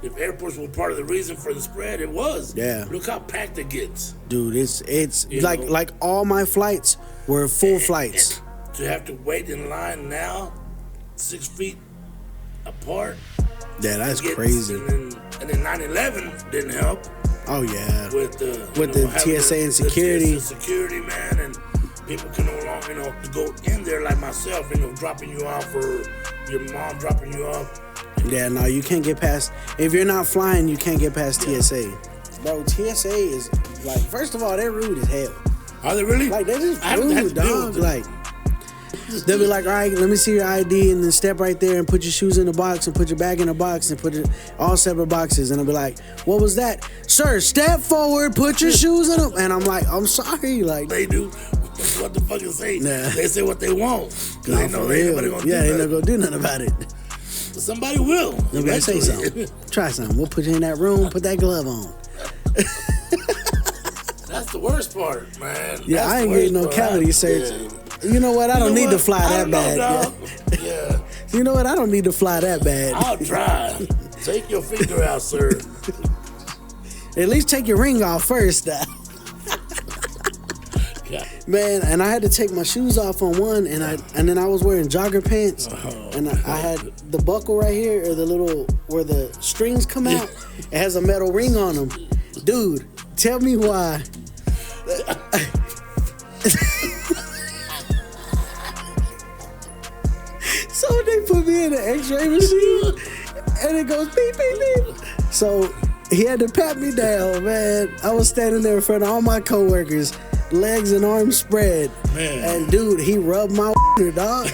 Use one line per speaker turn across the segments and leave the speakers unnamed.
if airports were part of the reason for the spread, it was.
Yeah.
Look how packed it gets.
Dude, it's
You
like
know?
like all my flights were full flights.
And to have to wait in line now, 6 feet apart.
Yeah, that's crazy.
And then 9/11 didn't help.
Oh yeah.
With the
TSA and security.
The security, man, and people can no longer, to go in there like myself, dropping you off or your mom dropping you off.
Yeah, no, you can't get past. If you're not flying, you can't get past TSA. Bro, TSA is like, first of all, they're rude as hell.
Are they really?
Like, they're just rude, dog. Like, they'll be like, all right, let me see your ID, and then step right there and put your shoes in the box and put your bag in the box and put it all separate boxes. And I'll be like, what was that? Sir, step forward, put your shoes in them. And I'm like, I'm sorry. Like,
they do what the fuck is say.
Nah.
They say what they want.
No,
they know
for
ain't
real.
nobody gonna
Yeah,
do
ain't
nothing.
not gonna do nothing about it.
But somebody will.
You better say something. Try something. We'll put you in that room, put that glove on.
That's the worst part, man.
Yeah,
That's
I ain't
the
getting no
worst part.
cavity search.
Yeah.
You know what? I don't need to fly
I
that
don't know,
bad.
dog. Yeah.
You know what? I don't need to fly that bad.
I'll try. Take your finger out, sir.
At least take your ring off first.
Yeah.
Man, and I had to take my shoes off on one, and then I was wearing jogger pants, and I had the buckle right here, or the little where the strings come out. It has a metal ring on them. Dude, tell me why. So they put me in an X-ray machine, and it goes beep beep beep. So he had to pat me down, man. I was standing there in front of all my coworkers, legs and arms spread.
Man.
And dude, he rubbed my dog.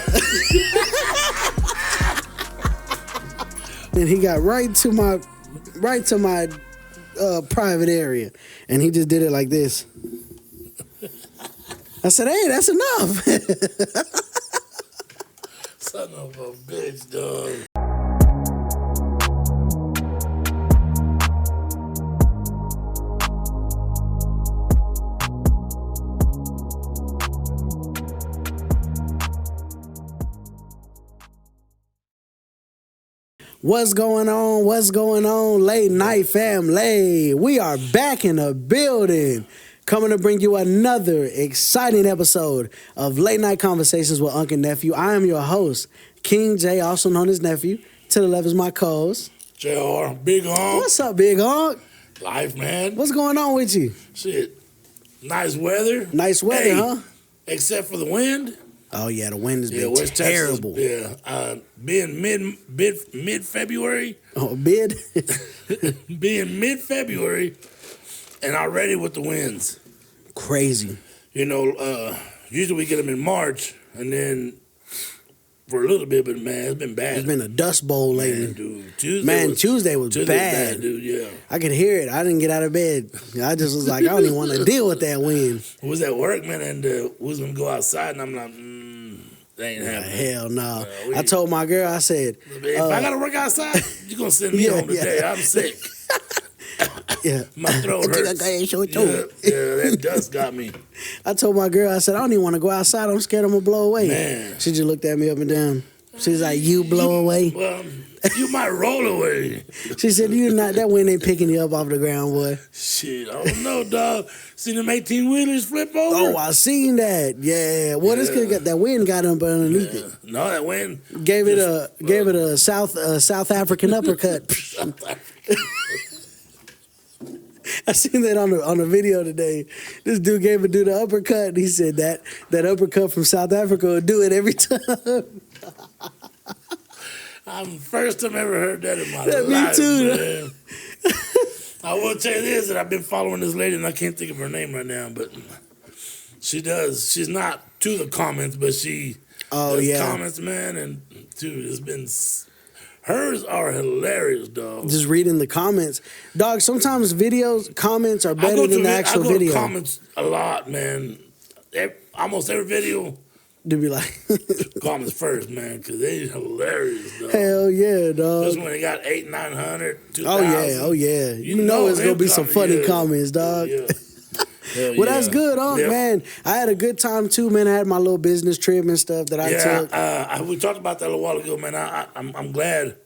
And he got right to my private area, and he just did it like this. I said, "Hey, that's enough."
Son of a bitch, dog.
What's going on? What's going on, late night family? We are back in the building, coming to bring you another exciting episode of Late Night Conversations with Uncle Nephew. I am your host, King J, also known as Nephew. To the left is my co-host,
JR, Big Honk.
What's up, Big Honk?
Life, man.
What's going on with you?
Shit. Nice weather.
Nice weather,
Hey,
huh?
Except for the wind.
Oh yeah, the wind has been
West
terrible.
Texas, being mid-February.
Oh, bid?
Being mid-February, and already with the winds.
Crazy.
Usually we get them in March, and then for a little bit, but man, it's been bad.
It's been a dust bowl lately.
Man, dude. Tuesday was
bad.
dude, yeah.
I could hear it. I didn't get out of bed. I just was like, I don't even want to deal with that wind.
I was at work, man, and we was going to go outside, and I'm like, that ain't happening.
Hell no. I told my girl, I said,
if I got to work outside, you're going to send me home today. I'm sick.
Yeah.
My throat hurts. That dust got me.
I told my girl, I said, I don't even want to go outside. I'm scared I'm going to blow away.
Man.
She just looked at me up and down. She's like, you blow away?
Well, you might roll away.
She said, that wind ain't picking you up off the ground, boy.
Shit, I don't know, dog. Seen them 18-wheelers flip over?
Oh, I seen that. Yeah. Well, this could got that wind got up underneath it.
No, that wind
Gave it a South African uppercut. I seen that on the video today. This dude gave a dude an uppercut, and he said that uppercut from South Africa will do it every time.
I'm first time ever heard that in my
Yeah, me
life,
too.
man. I will tell you this, that I've been following this lady, and I can't think of her name right now, but she does. She's not to the comments, but she does comments, man, and dude, it's been... Hers are hilarious, dog.
Just reading the comments. Dog, sometimes comments are better than the actual video.
I go to comments a lot, man. Almost every video.
To be like...
comments first, man, because they're hilarious, dog.
Hell yeah, dog.
Just when they got 800, 900, 2,000.
Oh yeah. You know it's going to be some funny comments, dog.
Yeah.
Well, that's good, man. I had a good time, too, man. I had my little business trip and stuff that I took.
We talked about that a little while ago, man. I'm glad.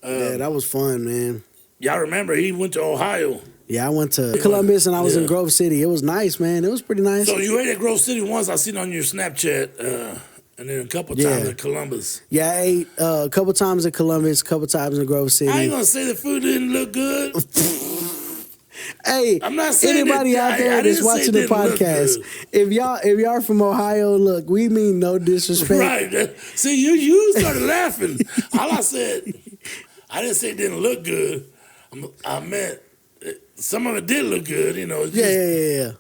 Yeah, that was fun, man.
y'all remember he went to Ohio.
Yeah, I went to Columbus and I was in Grove City. It was nice, man. It was pretty nice.
So you ate at Grove City once. I seen on your Snapchat, and then a couple times at Columbus.
Yeah, I ate a couple times at Columbus, a couple times in Grove City.
I ain't gonna say the food didn't look good.
Hey,
I'm not saying
anybody out there that's watching the podcast, if y'all from Ohio, look, we mean no disrespect.
Right. See, you started laughing. All I said, I didn't say it didn't look good. I meant some of it did look good, you know.
Yeah.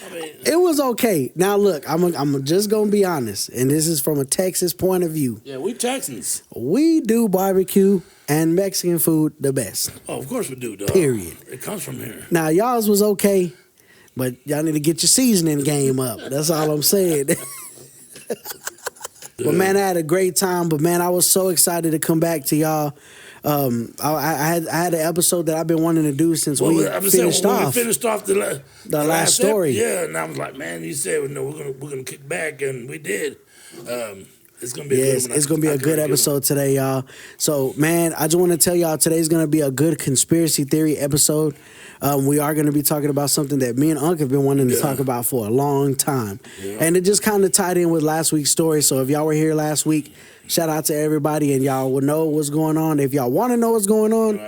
I mean, it was okay. Now look, I'm just gonna be honest, and this is from a Texas point of view.
Yeah, we Texans.
We do barbecue and Mexican food the best.
Oh, of course we do, dog.
Period.
It comes from here.
Now y'all's was okay, but y'all need to get your seasoning game up. That's all I'm saying. But man, I had a great time. But man, I was so excited to come back to y'all. I had an episode that I've been wanting to do since we finished off
the
last story.
Yeah, and I was like, man, you said no, we're gonna kick back, and we did. It's gonna be
it's gonna be a good episode today, y'all. So man, I just want to tell y'all today's gonna be a good conspiracy theory episode. We are going to be talking about something that me and Unc have been wanting to talk about for a long time. Yeah. And it just kind of tied in with last week's story. So if y'all were here last week, shout out to everybody, and y'all will know what's going on. If y'all want to know what's going on,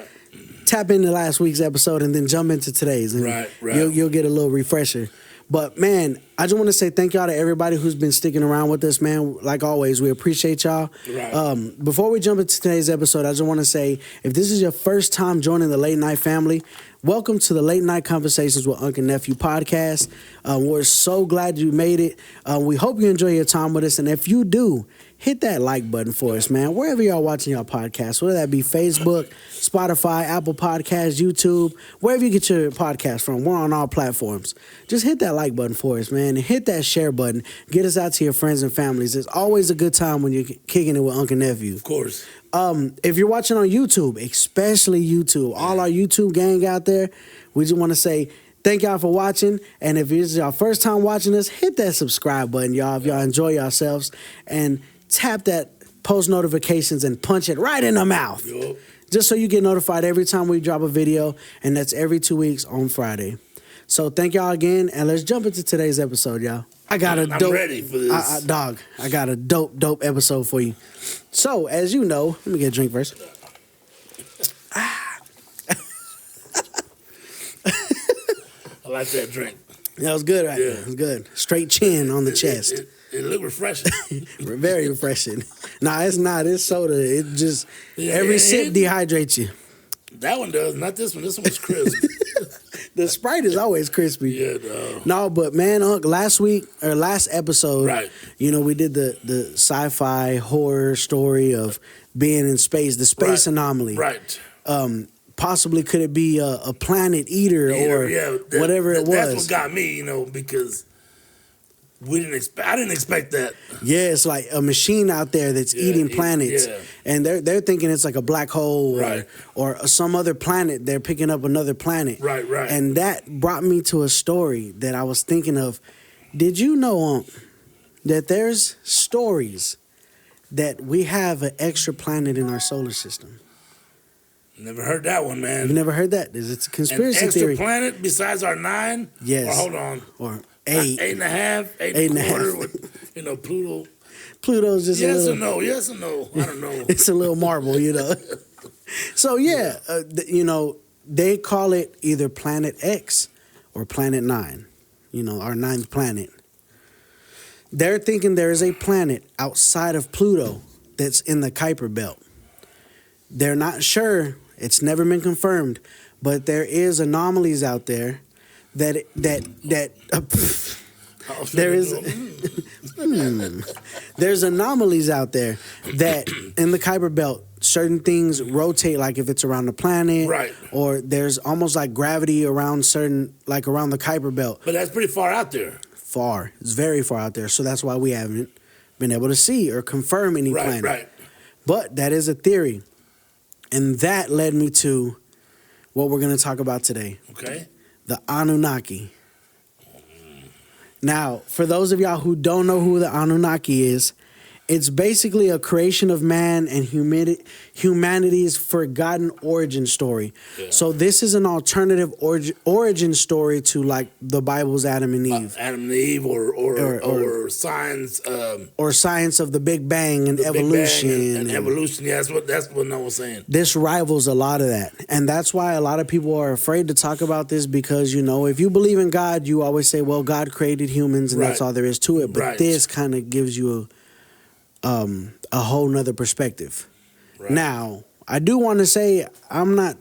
tap into last week's episode and then jump into today's. And you'll get a little refresher. But man, I just want to say thank y'all to everybody who's been sticking around with us, man. Like always, we appreciate y'all. Right. Before we jump into today's episode, I just want to say, if this is your first time joining the Late Night family, welcome to the Late Night Conversations with Unc and Nephew podcast. We're so glad you made it. We hope you enjoy your time with us. And if you do, hit that like button for us, man. Wherever y'all watching y'all podcasts, whether that be Facebook, Spotify, Apple Podcasts, YouTube, wherever you get your podcast from, we're on all platforms. Just hit that like button for us, man. And hit that share button. Get us out to your friends and families. It's always a good time when you're kicking it with Unc and Nephew.
Of course.
If you're watching on YouTube, especially YouTube, all our YouTube gang out there, we just want to say thank y'all for watching. And if it's your first time watching us, hit that subscribe button, y'all, if y'all enjoy yourselves. And tap that post notifications and punch it right in the mouth. Yep. Just so you get notified every time we drop a video. And that's every 2 weeks on Friday. So thank y'all again. And let's jump into today's episode, y'all. I'm
ready for this.
Dog, I got a dope episode for you. So, as you know, let me get a drink first.
I like that drink.
That was good, right? Yeah. It was good. Straight chin on the chest.
It looked refreshing.
Very refreshing. Nah, it's not. It's soda. It just, every sip dehydrates you.
That one does. Not this one. This one was crisp.
The Sprite is always crispy.
Yeah,
no, but man, Unc, last episode,
right?
You know, we did the sci-fi horror story of being in space, the space anomaly,
right?
Possibly could it be a planet eater or whatever it was?
That's what got me, you know, because I didn't expect that.
Yeah, it's like a machine out there that's eating planets, and they're thinking it's like a black hole, or some other planet. They're picking up another planet,
right.
And that brought me to a story that I was thinking of. Did you know that there's stories that we have an extra planet in our solar system?
Never heard that one, man.
You've never heard that? It's a conspiracy theory.
Extra planet besides our 9?
Yes.
Or hold on.
Or 8.
8.5, 8.25 with, you know, Pluto.
Pluto's just
yes or no. I don't know.
It's a little marble, you know. So you know, they call it either Planet X or Planet 9. You know, our 9th planet. They're thinking there is a planet outside of Pluto that's in the Kuiper Belt. They're not sure. It's never been confirmed, but there is anomalies out there that there is there's anomalies out there that in the Kuiper Belt certain things rotate, like if it's around the planet,
right?
Or there's almost like gravity around certain, like around the Kuiper Belt.
But that's pretty far out there.
Far, it's very far out there. So that's why we haven't been able to see or confirm any planet.
Right. But
that is a theory, and that led me to what we're going to talk about today.
Okay.
The Anunnaki. Now, for those of y'all who don't know who the Anunnaki is, It's basically a creation of man and humanity's forgotten origin story. Yeah. So this is an alternative origin story to like the Bible's Adam and Eve.
Adam and Eve, or science,
or science of the Big Bang and evolution.
Big Bang and evolution. Yeah, that's what I was saying.
This rivals a lot of that, and that's why a lot of people are afraid to talk about this because if you believe in God, you always say, "Well, God created humans, and that's all there is to it." But this kind of gives you a whole nother perspective. Right. Now, I do want to say I'm not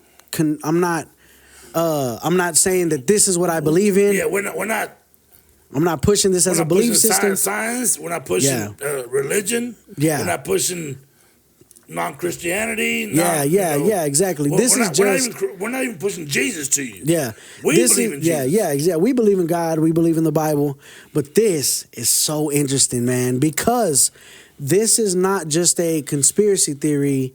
saying that this is what I believe in.
Yeah, we're not.
I'm not pushing this as a belief system.
Science. We're not pushing religion. Yeah. We're not pushing non-Christianity.
Yeah, exactly. Well,
we're not even pushing Jesus to you.
Yeah.
We believe in Jesus.
Yeah, exactly. We believe in God. We believe in the Bible. But this is so interesting, man, because this is not just a conspiracy theory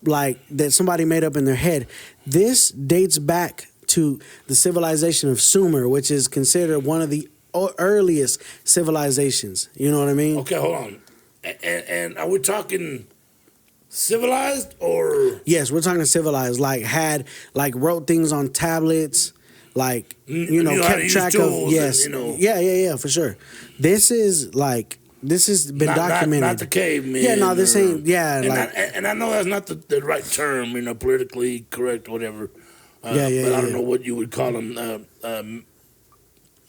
like that somebody made up in their head. This dates back to the civilization of Sumer, which is considered one of the earliest civilizations. You know what I mean?
Okay, hold on. And are we talking civilized or?
Yes, we're talking civilized. Wrote things on tablets, kept track of. Yes, yeah, for sure. This has been documented.
Not the cavemen.
Yeah, no, this ain't. Yeah,
and I know that's not the right term. Politically correct, whatever. But I don't know what you would call them.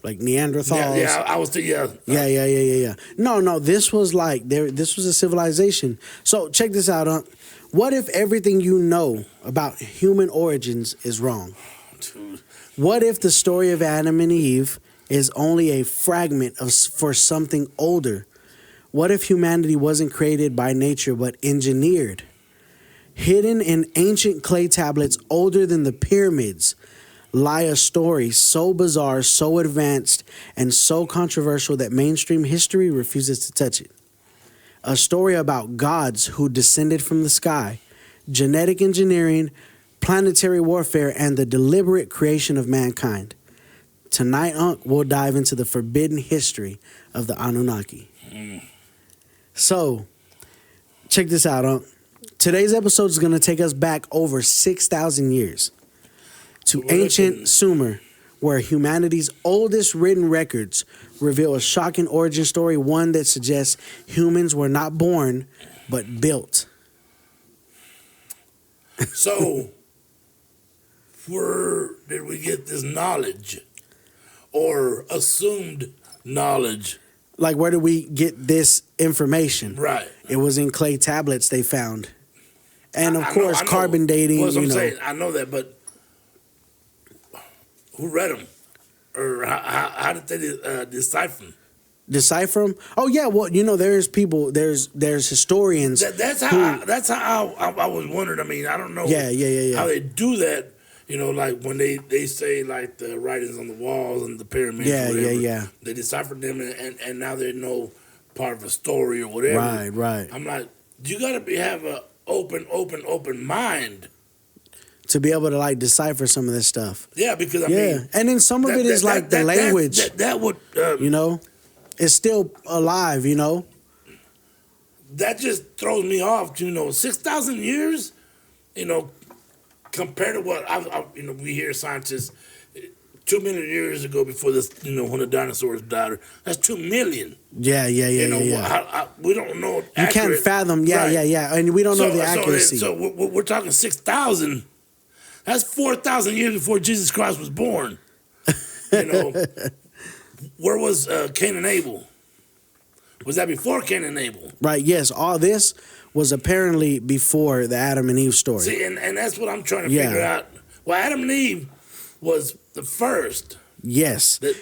Like Neanderthals.
Yeah, I was thinking.
Yeah. No, this was this was a civilization. So check this out, What if everything you know about human origins is wrong? Dude. What if the story of Adam and Eve is only a fragment for something older? What if humanity wasn't created by nature but engineered? Hidden in ancient clay tablets older than the pyramids lie a story so bizarre, so advanced, and so controversial that mainstream history refuses to touch it. A story about gods who descended from the sky, genetic engineering, planetary warfare, and the deliberate creation of mankind. Tonight, we'll dive into the forbidden history of the Anunnaki. So, check this out, Today's episode is going to take us back over 6,000 years. To ancient Sumer, where humanity's oldest written records reveal a shocking origin story, one that suggests humans were not born, but built.
So, where did we get this knowledge or assumed knowledge?
Like, where did we get this information?
Right.
It was in clay tablets they found. And, of course, carbon dating.
Well, I'm saying, I know that, but who read them? Or how did they decipher them?
Decipher them? Oh, yeah. Well, there's people, there's historians.
That's how I was wondering. I mean, I don't know how they do that. Like when they say like the writings on the walls and the pyramids. Yeah. They deciphered them and now they know part of a story or whatever.
Right.
I'm like, you got to have a open mind
to be able to decipher some of this stuff.
Yeah, because I mean,
and then some of it is the language.
That would
it's still alive.
That just throws me off. 6,000 years. Compared to what we hear scientists 2 million years ago before this. When the dinosaurs died, that's 2 million.
Yeah.
We don't know.
You can't fathom. Yeah, and we don't know the accuracy.
So we're talking 6,000. That's 4,000 years before Jesus Christ was born. Where was Cain and Abel? Was that before Cain and Abel?
Right, yes. All this was apparently before the Adam and Eve story.
See, and that's what I'm trying to figure out. Well, Adam and Eve was the first.
Yes. The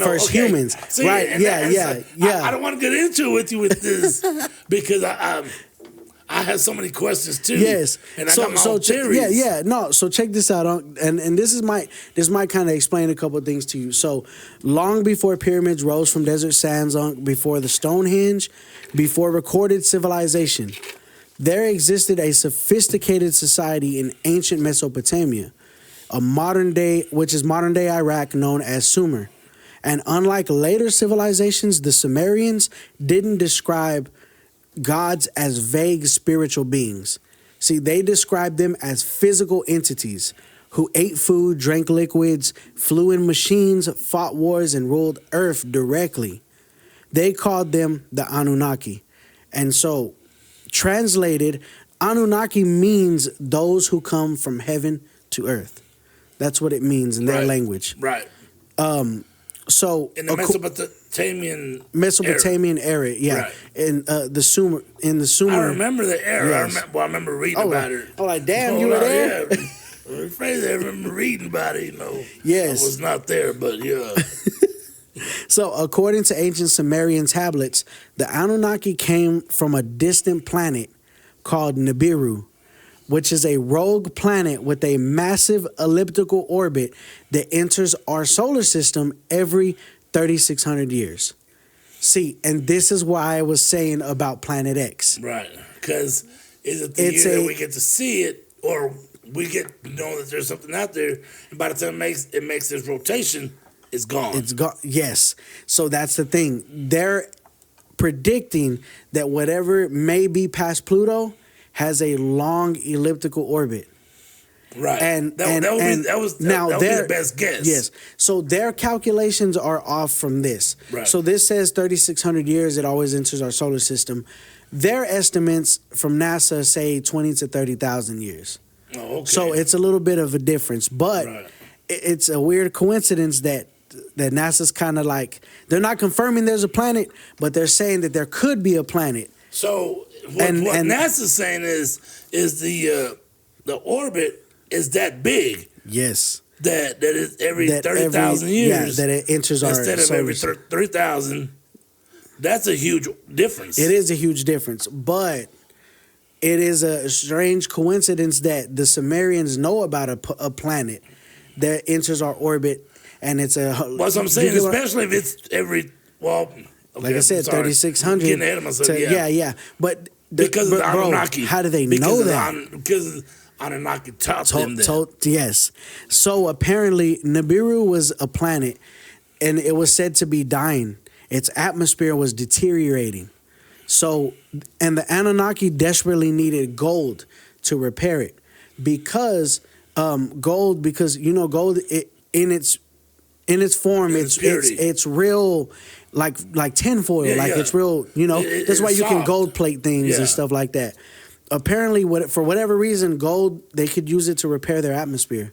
first humans. See, right, yeah.
I don't want to get into it with you with this because I have so many questions too.
Yes,
and I got my own theories.
Yeah. No, so check this out, and this might kind of explain a couple of things to you. So, long before pyramids rose from desert sands, before the Stonehenge, before recorded civilization, there existed a sophisticated society in ancient Mesopotamia, which is modern day Iraq, known as Sumer. And unlike later civilizations, the Sumerians didn't describe gods as vague spiritual beings. See, they described them as physical entities who ate food, drank liquids, flew in machines, fought wars, and ruled Earth directly. They called them the Anunnaki. And so, translated, Anunnaki means those who come from heaven to earth. That's what it means in their language.
Right.
So
in the Mesopotamian
era, yeah.
Right.
In the Sumer.
I remember the era.
Yes.
I remember reading about it.
Oh, like damn, you were there.
Yeah. I remember reading about it.
Yes.
I was not there, but yeah.
So, according to ancient Sumerian tablets, the Anunnaki came from a distant planet called Nibiru, which is a rogue planet with a massive elliptical orbit that enters our solar system every 3,600 years. See, and this is why I was saying about Planet X.
Right, because is it the year that we get to see it, or we get to know that there's something out there, and by the time it makes this rotation, it's gone.
It's gone. Yes. So that's the thing. They're predicting that whatever may be past Pluto has a long elliptical orbit.
Right.
And
that would be the best guess.
Yes. So their calculations are off from this.
Right.
So this says 3,600 years it always enters our solar system. Their estimates from NASA say 20 to 30,000 years.
Oh, okay.
So it's a little bit of a difference, but it's a weird coincidence that NASA's kind of like, they're not confirming there's a planet, but they're saying that there could be a planet.
So what NASA's saying is the orbit is that big.
Yes.
That is every 30,000 years.
Yeah, that it enters our
instead of every 3,000. That's a huge difference.
It is a huge difference, but it is a strange coincidence that the Sumerians know about a planet that enters our orbit, and it's a.
What I'm saying, especially if it's every
like I said, 3,600.
Getting ahead of myself.
Yeah. But
because of the Anunnaki,
how do they know that?
Because Anunnaki taught them that.
Yes. So apparently, Nibiru was a planet, and it was said to be dying. Its atmosphere was deteriorating. So, and the Anunnaki desperately needed gold to repair it, because gold, in its form, it's real, like tinfoil, it's real. That's why you can gold plate things and stuff like that. Apparently, for whatever reason, gold, they could use it to repair their atmosphere,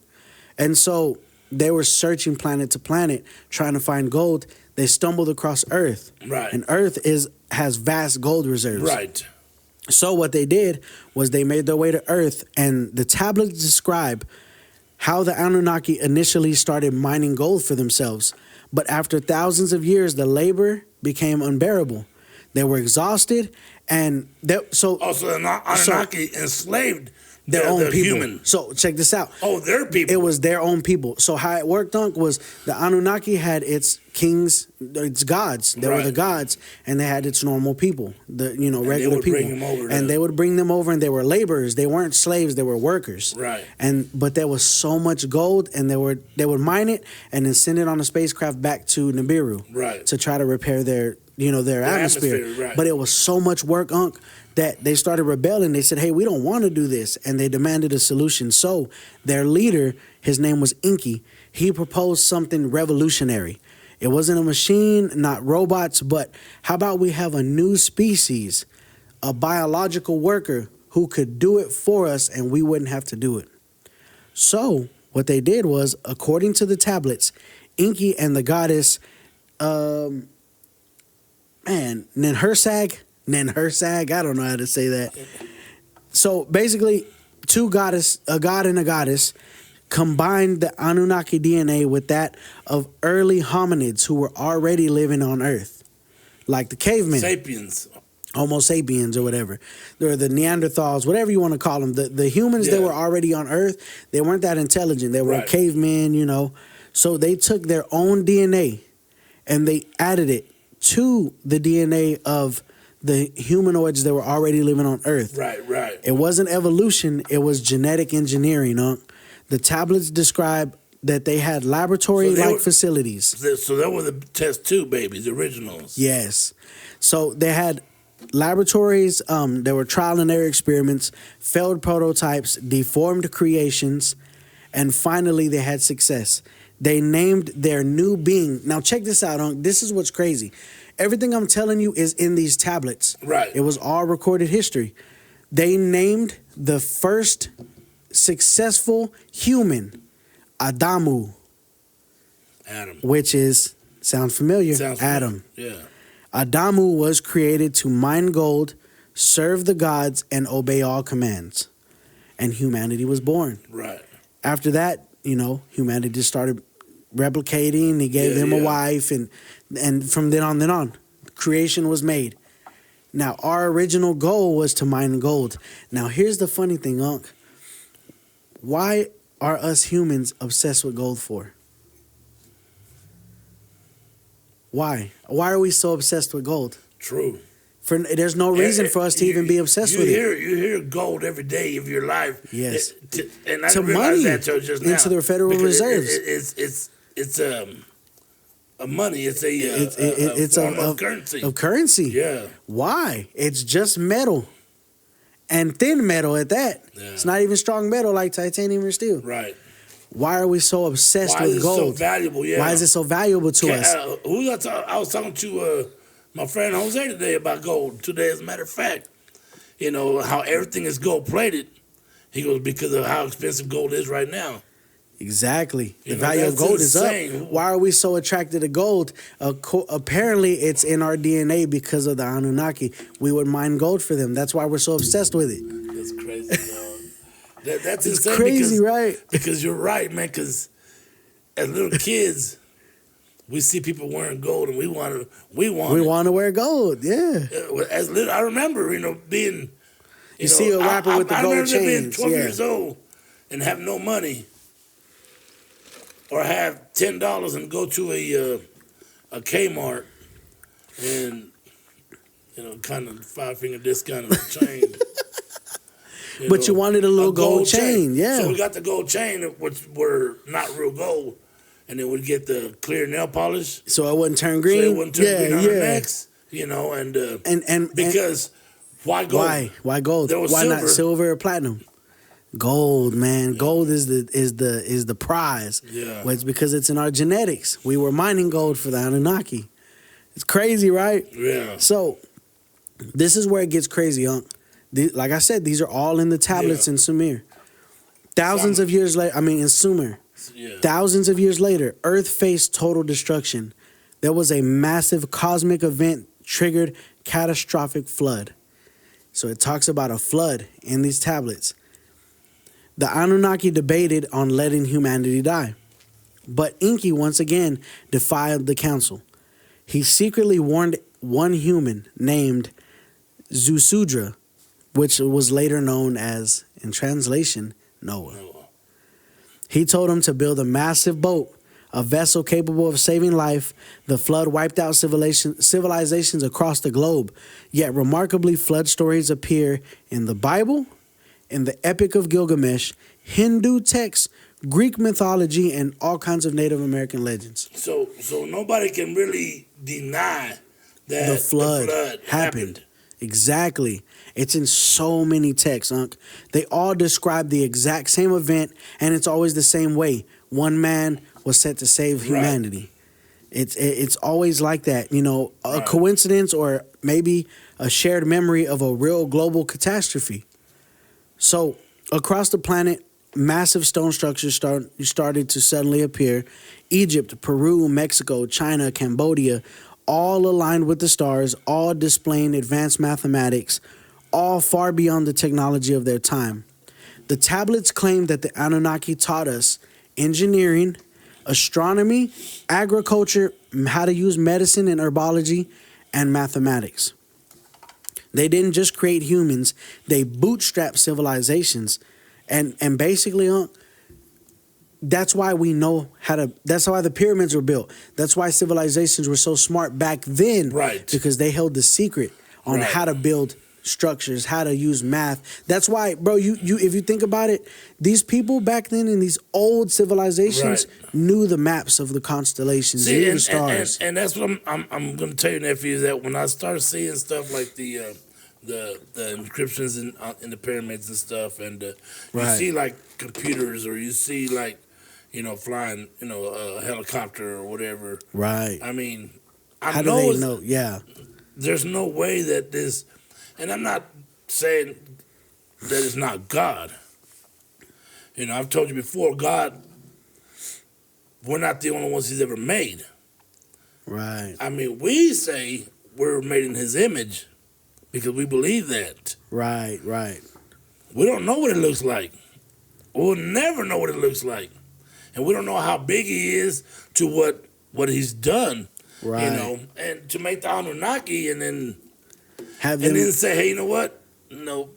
and so they were searching planet to planet trying to find gold. They stumbled across Earth,
right?
And Earth has vast gold reserves,
right?
So what they did was they made their way to Earth, and the tablets describe how the Anunnaki initially started mining gold for themselves. But after thousands of years, the labor became unbearable. They were exhausted, and the
Anunnaki enslaved
their own people.
Human.
So check this out.
Oh, their people.
It was their own people. So how it worked, was the Anunnaki had its kings, its gods. They were the gods, and they had its normal people, regular people. They would bring them over, and they were laborers. They weren't slaves. They were workers.
Right.
But there was so much gold, and they would mine it and then send it on a spacecraft back to Nibiru.
Right.
To try to repair their atmosphere.
Right.
But it was so much work, that they started rebelling. They said, hey, we don't want to do this. And they demanded a solution. So their leader, his name was Enki, he proposed something revolutionary. It wasn't a machine, not robots, but how about we have a new species, a biological worker who could do it for us and we wouldn't have to do it. So what they did was, according to the tablets, Enki and the goddess Ninhursag, I don't know how to say that. So basically, a god and a goddess, combined the Anunnaki DNA with that of early hominids who were already living on Earth, like the cavemen.
Sapiens.
Homo sapiens or whatever. Or the Neanderthals, whatever you want to call them. The humans that were already on Earth, they weren't that intelligent. They were cavemen, So they took their own DNA and they added it to the DNA of the humanoids that were already living on Earth.
Right.
It wasn't evolution, it was genetic engineering. The tablets describe that they had laboratory-like facilities.
So that were the test tube babies, the originals.
Yes. So they had laboratories, there were trial and error experiments, failed prototypes, deformed creations, and finally they had success. They named their new being. Now check this out, this is what's crazy. Everything I'm telling you is in these tablets.
Right.
It was all recorded history. They named the first successful human Adamu.
Adam.
Which sounds familiar. Adam.
Yeah.
Adamu was created to mine gold, serve the gods, and obey all commands. And humanity was born.
Right.
After that, humanity just started replicating. He gave him a wife, and from then on, creation was made. Now, our original goal was to mine gold. Now, here's the funny thing, Unc. Why are us humans obsessed with gold for? Why? Why are we so obsessed with gold?
True.
There's no reason for us to even be obsessed with it.
You hear gold every day of your life.
Yes.
And I
to
didn't realize
money
that till just now.
into the Federal Reserves.
It's a money. It's a form of currency.
Of currency.
Yeah.
Why? It's just metal. And thin metal at that. Yeah. It's not even strong metal like titanium or steel.
Right.
Why are we so obsessed with gold? Why is it
so valuable? Yeah.
Why is it so valuable to us?
I was talking to my friend Jose today about gold. Today, as a matter of fact, how everything is gold plated. He goes, because of how expensive gold is right now.
Exactly. The value of gold is up. Why are we so attracted to gold? Apparently, it's in our DNA because of the Anunnaki. We would mine gold for them. That's why we're so obsessed with it.
That's crazy, dog. That's
it's
insane.
Crazy, right?
Because you're right, man. Because as little kids, we see people wearing gold, and we want
to wear gold. Yeah.
I remember, being.
You see a rapper with the gold chains.
I remember being 12 years old and have no money. Or have $10 and go to a Kmart and kind of 5-finger discount on the chain.
You wanted a little gold chain, yeah.
So we got the gold chain, which were not real gold, and then we'd get the clear nail polish,
so it wouldn't turn green.
So it wouldn't turn green on our necks, and because why gold?
Why gold? Why not silver or platinum? Gold, man. Yeah. Gold is the prize.
Yeah.
Well, it's because it's in our genetics. We were mining gold for the Anunnaki. It's crazy, right?
Yeah.
So this is where it gets crazy, Unc. Like I said, these are all in the tablets in Sumer. Thousands of years later, in Sumer. Yeah. Thousands of years later, Earth faced total destruction. There was a massive cosmic event triggered catastrophic flood. So it talks about a flood in these tablets. The Anunnaki debated on letting humanity die. But Enki once again defied the council. He secretly warned one human named Zusudra, which was later known as, in translation, Noah. He told him to build a massive boat, a vessel capable of saving life. The flood wiped out civilizations across the globe. Yet remarkably, flood stories appear in the Bible, in the Epic of Gilgamesh, Hindu texts, Greek mythology, and all kinds of Native American legends.
So nobody can really deny that
the flood happened. Exactly. It's in so many texts, Unc. They all describe the exact same event, and it's always the same way. One man was set to save humanity. Right. It's always like that, a coincidence or maybe a shared memory of a real global catastrophe. So across the planet, massive stone structures started to suddenly appear. Egypt, Peru, Mexico, China, Cambodia, all aligned with the stars, all displaying advanced mathematics, all far beyond the technology of their time. The tablets claim that the Anunnaki taught us engineering, astronomy, agriculture, how to use medicine and herbology, and mathematics. They didn't just create humans, they bootstrapped civilizations. And basically, that's why we know that's why the pyramids were built. That's why civilizations were so smart back then.
Right.
Because they held the secret on how to build structures, how to use math. That's why, bro, you if you think about it, these people back then in these old civilizations knew the maps of the constellations, knew the stars.
And that's what I'm going to tell you, nephew, is that when I start seeing stuff like the inscriptions in the pyramids and stuff, and you see like computers, or you see like, flying, a helicopter or whatever.
Right.
I mean,
how do they know? Yeah.
There's no way that this, and I'm not saying that it's not God. I've told you before, God, we're not the only ones he's ever made.
Right.
I mean, we say we're made in his image because we believe that.
Right.
We don't know what it looks like. We'll never know what it looks like. And we don't know how big he is to what he's done.
Right.
And to make the Anunnaki and then
then
say, hey, you know what? No,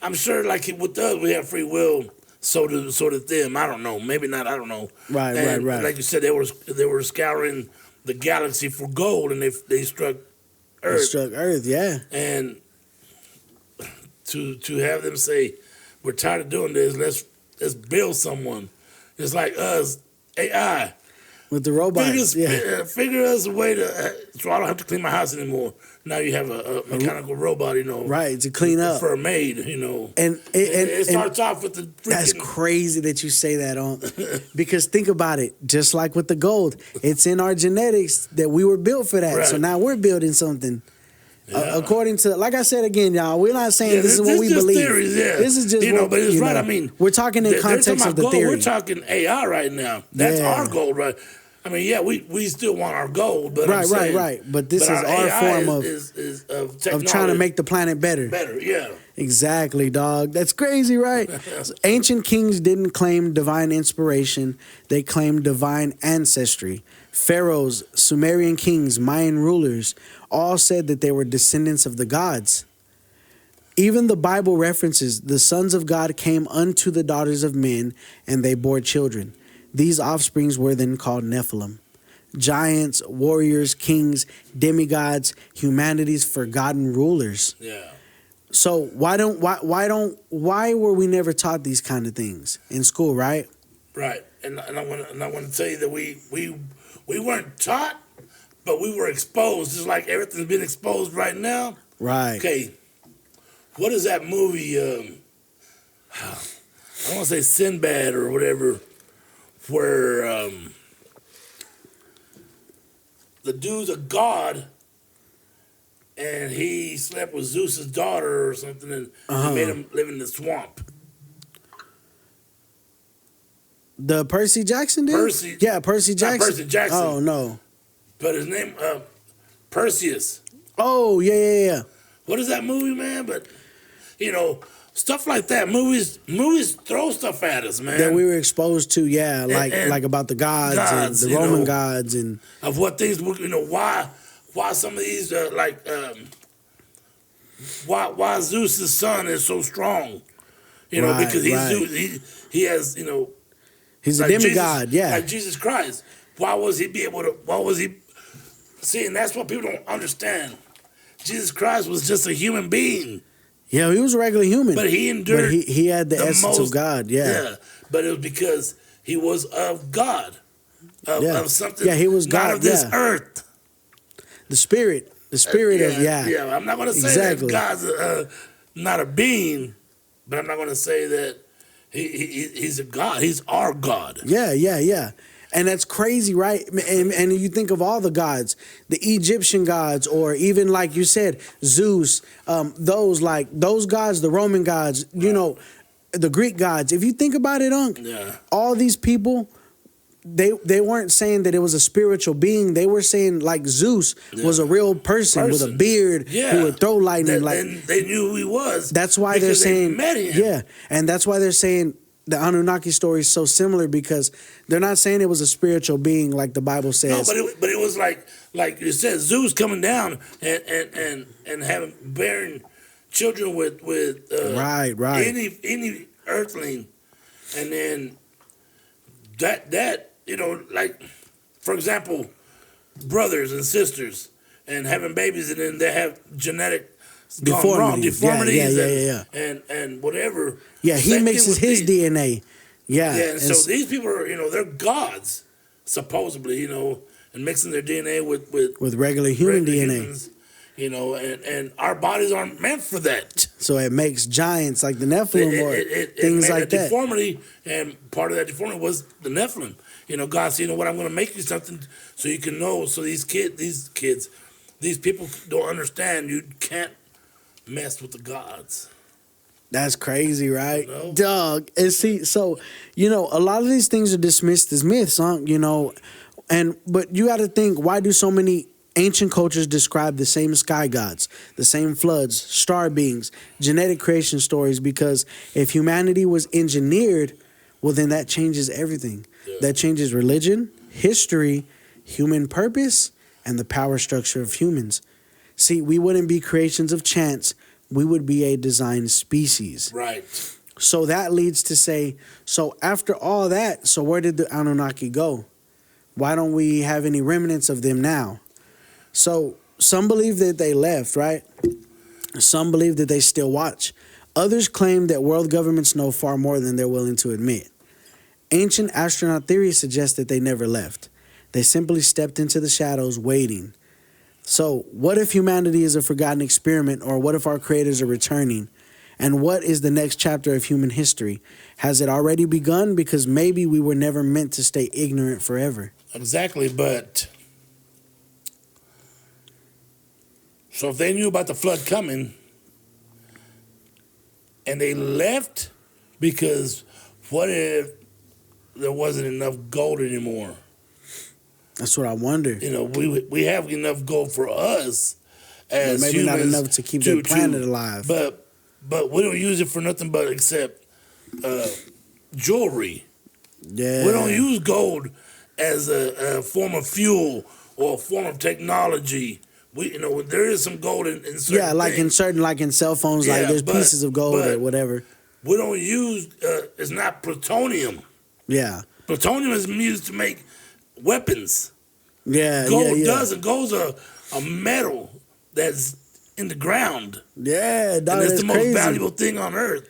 I'm sure like with us, we have free will. So did them. I don't know. Maybe not. I don't know.
Right.
Like you said, they were scouring the galaxy for gold, and they struck Earth.
They struck Earth, yeah.
And to have them say, we're tired of doing this. Let's build someone. It's like us, AI.
With the robots,
figure us a way so I don't have to clean my house anymore. Now you have a mechanical robot,
right, to clean up
for a maid,
and
it starts off with the freaking...
That's crazy that you say that on, because think about it. Just like with the gold, it's in our genetics that we were built for that. Right. So now we're building something. Yeah. According to, like I said again, y'all, we're not saying this is what we believe.
Theories,
This is just
but it's right. I mean,
we're talking in context of the
gold.
theory.
We're talking AI right now. That's our gold, right? I mean, we still want our gold, but
right. But this is our AI form of trying to make the planet better.
Better, yeah.
Exactly, dog. That's crazy, right? Ancient kings didn't claim divine inspiration; they claimed divine ancestry. Pharaohs, Sumerian kings, Mayan rulers all said that they were descendants of the gods. Even the Bible references the sons of God came unto the daughters of men, and they bore children. These offsprings were then called Nephilim. Giants, warriors, kings, demigods, humanity's forgotten rulers.
Yeah.
So why were we never taught these kind of things in school, right?
Right. And I want to tell you that we weren't taught, but we were exposed, just like everything's been exposed right now.
Right.
Okay. What is that movie? I want to say Sinbad or whatever, where the dude's a god and he slept with Zeus's daughter or something, and made him live in the swamp.
The Percy Jackson dude?
Percy
Jackson.
Percy Jackson.
Oh, no.
But his name, Perseus.
Oh, yeah.
What is that movie, man? But, stuff like that. Movies throw stuff at us, man.
That we were exposed to, like about the gods and the Roman gods. And
of what things, why some of these, why Zeus's son is so strong. Because he's Zeus, he has,
he's
like
a demigod,
like Jesus Christ. Why was he see, and that's what people don't understand. Jesus Christ was just a human being.
Yeah, he was a regular human.
But he endured.
But he had the essence of God,
Yeah, but it was because he was of God. Of something.
Yeah, he was God.
Not of this earth.
The spirit of,
Yeah, I'm not going to say that God's not a being, but I'm not going to say that he's a God. He's our God.
Yeah. And that's crazy, right? And you think of all the gods, the Egyptian gods, or even like you said, Zeus, those gods, the Roman gods, the Greek gods. If you think about it, all these people, they weren't saying that it was a spiritual being. They were saying like Zeus was a real person with a beard who would throw lightning.
And they knew who he was.
That's why they're saying,
they met him.
Yeah, and that's why they're saying the Anunnaki story is so similar, because they're not saying it was a spiritual being like the Bible says.
No, but it was like you said, Zeus coming down and having bearing children with
right
any earthling, and then that like, for example, brothers and sisters and having babies, and then they have genetic
deformities.
And whatever.
Yeah, he mixes his DNA. Yeah.
Yeah, and so these people are, they're gods, supposedly, and mixing their DNA with
regular human DNA.
Humans, and our bodies aren't meant for that.
So it makes giants like the Nephilim or things like that.
Deformity, and part of that deformity was the Nephilim. God said, what, I'm going to make you something so you can know. So these people don't understand. You can't mess with the gods.
That's crazy, right? Dog. And see, so, a lot of these things are dismissed as myths, huh? But you got to think, why do so many ancient cultures describe the same sky gods, the same floods, star beings, genetic creation stories? Because if humanity was engineered, well, then that changes everything. Yeah. That changes religion, history, human purpose, and the power structure of humans. See, we wouldn't be creations of chance. We would be a designed species.
Right.
So that leads to say, so after all that, so where did the Anunnaki go? Why don't we have any remnants of them now? So some believe that they left, right? Some believe that they still watch. Others claim that world governments know far more than they're willing to admit. Ancient astronaut theory suggests that they never left. They simply stepped into the shadows waiting. So what if humanity is a forgotten experiment, or what if our creators are returning? And what is the next chapter of human history? Has it already begun? Because maybe we were never meant to stay ignorant forever.
Exactly, but so if they knew about the flood coming and they left, because what if there wasn't enough gold anymore?
That's what I wonder.
We have enough gold for us as
maybe
humans,
not enough to keep the planet alive.
But we don't use it for nothing but except jewelry.
Yeah.
We don't use gold as a form of fuel or a form of technology. There is some gold in certain things.
in cell phones, there's pieces of gold or whatever.
We don't use it's not plutonium.
Yeah.
Plutonium is used to make weapons.
Yeah.
Gold doesn't. Gold's a metal that's in the ground.
Yeah,
and it's the most valuable thing on earth.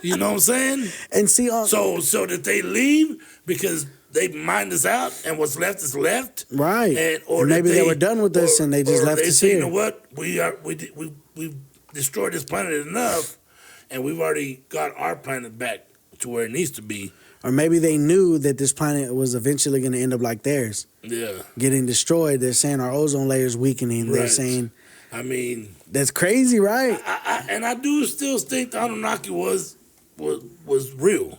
You know what I'm saying?
And see,
so did they leave because they mined us out and what's left is left?
Right. Or maybe they were done with us and they just left us here.
You know what? We've destroyed this planet enough, and we've already got our planet back to where it needs to be.
Or maybe they knew that this planet was eventually going to end up like theirs.
Yeah.
Getting destroyed. They're saying our ozone layer is weakening. Right. They're saying...
that's
crazy, right?
I do still think the Anunnaki was real,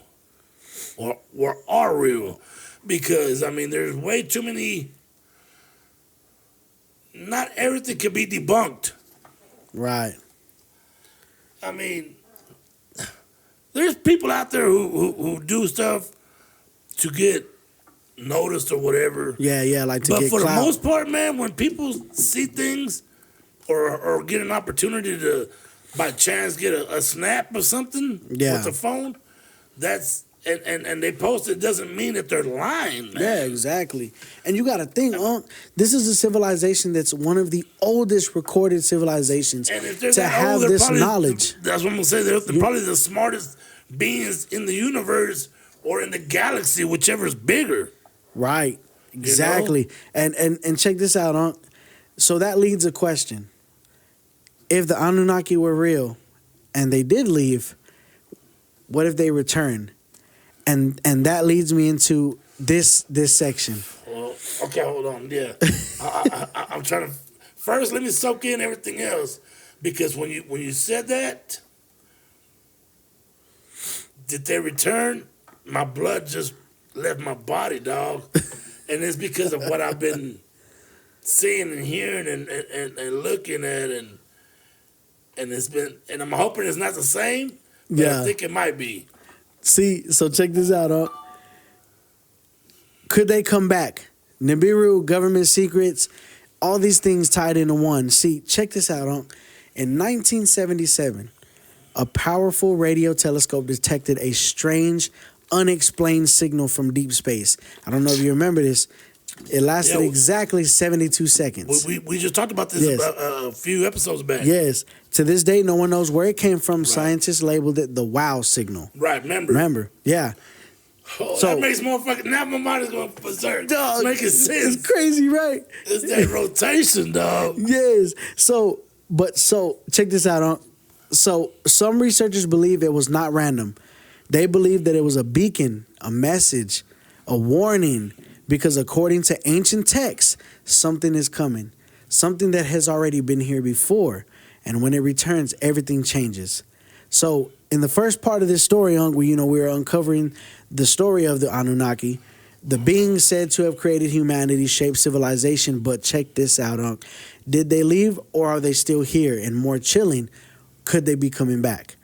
or are real, because there's way too many. Not everything can be debunked.
Right.
There's people out there who do stuff to get noticed or whatever.
Yeah, like to get clout.
But for the most part, man, when people see things or get an opportunity to, by chance, get a snap or something with the phone, that's and they post it, doesn't mean that they're lying, man.
Yeah, exactly. And you got to think, this is a civilization that's one of the oldest recorded civilizations to have this knowledge.
That's what I'm going to say. They're probably the smartest beings in the universe or in the galaxy, whichever is bigger.
Right. Exactly. And check this out, So that leads a question. If the Anunnaki were real and they did leave, what if they return? And that leads me into this section.
Well, okay, hold on. Yeah. I'm trying to first let me soak in everything else, because when you said that, did they return? My blood just left my body, dog. And it's because of what I've been seeing and hearing and looking at, and it's been, and I'm hoping it's not the same, but I think it might be.
See, so check this out, Could they come back? Nibiru, government secrets, all these things tied into one. See, check this out, In 1977, a powerful radio telescope detected a strange, unexplained signal from deep space. I don't know if you remember this. It lasted exactly 72 seconds.
We just talked about this a few episodes back.
Yes. To this day, no one knows where it came from. Right. Scientists labeled it the wow signal.
Right,
remember. Yeah.
Oh, so, that makes more fucking... Now my mind is going berserk. Dog, it's making sense.
It's crazy, right?
It's that rotation, dog.
Yes. So check this out. So some researchers believe it was not random. They believe that it was a beacon, a message, a warning, because according to ancient texts, something is coming. Something that has already been here before. And when it returns, everything changes. So in the first part of this story, we were uncovering the story of the Anunnaki, the beings said to have created humanity, shaped civilization. But check this out, did they leave or are they still here? And more chilling, could they be coming back?